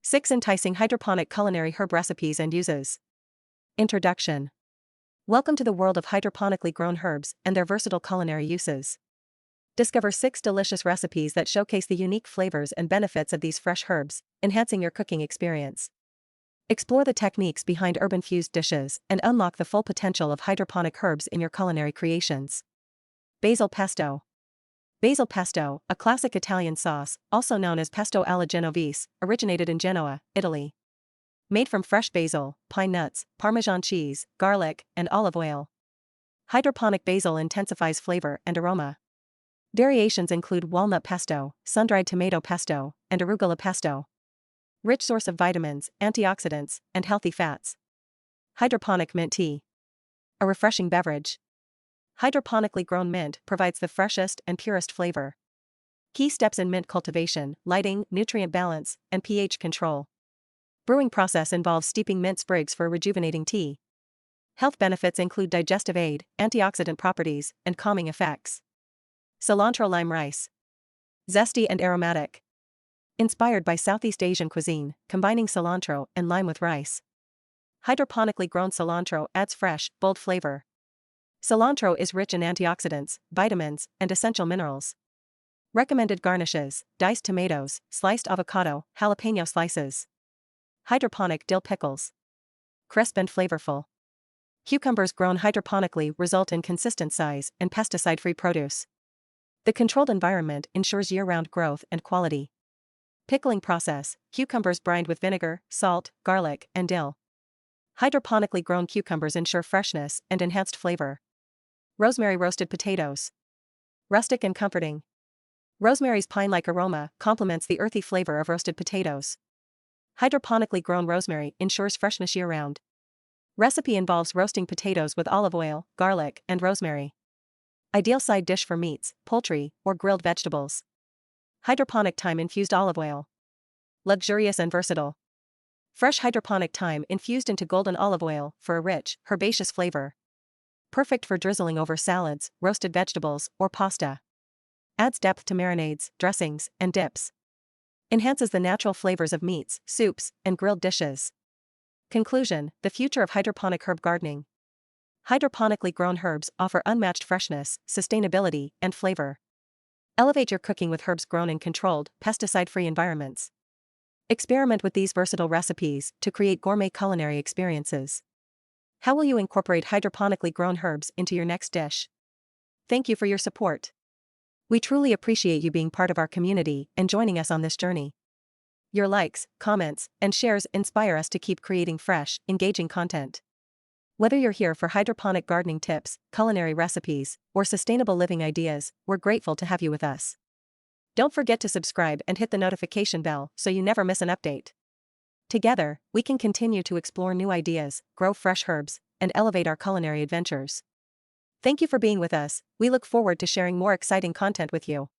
6 Enticing Hydroponic Culinary Herb Recipes and Uses. Introduction. Welcome to the world of hydroponically grown herbs and their versatile culinary uses. Discover 6 delicious recipes that showcase the unique flavors and benefits of these fresh herbs, enhancing your cooking experience. Explore the techniques behind herb-infused dishes and unlock the full potential of hydroponic herbs in your culinary creations. Basil Pesto. Basil pesto, a classic Italian sauce, also known as pesto alla Genovese, originated in Genoa, Italy. Made from fresh basil, pine nuts, Parmesan cheese, garlic, and olive oil. Hydroponic basil intensifies flavor and aroma. Variations include walnut pesto, sun-dried tomato pesto, and arugula pesto. Rich source of vitamins, antioxidants, and healthy fats. Hydroponic mint tea. A refreshing beverage. Hydroponically grown mint provides the freshest and purest flavor. Key steps in mint cultivation: lighting, nutrient balance, and pH control. Brewing process involves steeping mint sprigs for rejuvenating tea. Health benefits include digestive aid, antioxidant properties, and calming effects. Cilantro lime rice. Zesty and aromatic. Inspired by Southeast Asian cuisine, combining cilantro and lime with rice. Hydroponically grown cilantro adds fresh, bold flavor. Cilantro is rich in antioxidants, vitamins, and essential minerals. Recommended garnishes: diced tomatoes, sliced avocado, jalapeno slices. Hydroponic dill pickles. Crisp and flavorful. Cucumbers grown hydroponically result in consistent size and pesticide-free produce. The controlled environment ensures year-round growth and quality. Pickling process: cucumbers brined with vinegar, salt, garlic, and dill. Hydroponically grown cucumbers ensure freshness and enhanced flavor. Rosemary roasted potatoes. Rustic and comforting. Rosemary's pine-like aroma complements the earthy flavor of roasted potatoes. Hydroponically grown rosemary ensures freshness year-round. Recipe involves roasting potatoes with olive oil, garlic, and rosemary. Ideal side dish for meats, poultry, or grilled vegetables. Hydroponic thyme-infused olive oil. Luxurious and versatile. Fresh hydroponic thyme infused into golden olive oil for a rich, herbaceous flavor. Perfect for drizzling over salads, roasted vegetables, or pasta. Adds depth to marinades, dressings, and dips. Enhances the natural flavors of meats, soups, and grilled dishes. Conclusion: the future of hydroponic herb gardening. Hydroponically grown herbs offer unmatched freshness, sustainability, and flavor. Elevate your cooking with herbs grown in controlled, pesticide-free environments. Experiment with these versatile recipes to create gourmet culinary experiences. How will you incorporate hydroponically grown herbs into your next dish? Thank you for your support. We truly appreciate you being part of our community and joining us on this journey. Your likes, comments, and shares inspire us to keep creating fresh, engaging content. Whether you're here for hydroponic gardening tips, culinary recipes, or sustainable living ideas, we're grateful to have you with us. Don't forget to subscribe and hit the notification bell so you never miss an update. Together, we can continue to explore new ideas, grow fresh herbs, and elevate our culinary adventures. Thank you for being with us. We look forward to sharing more exciting content with you.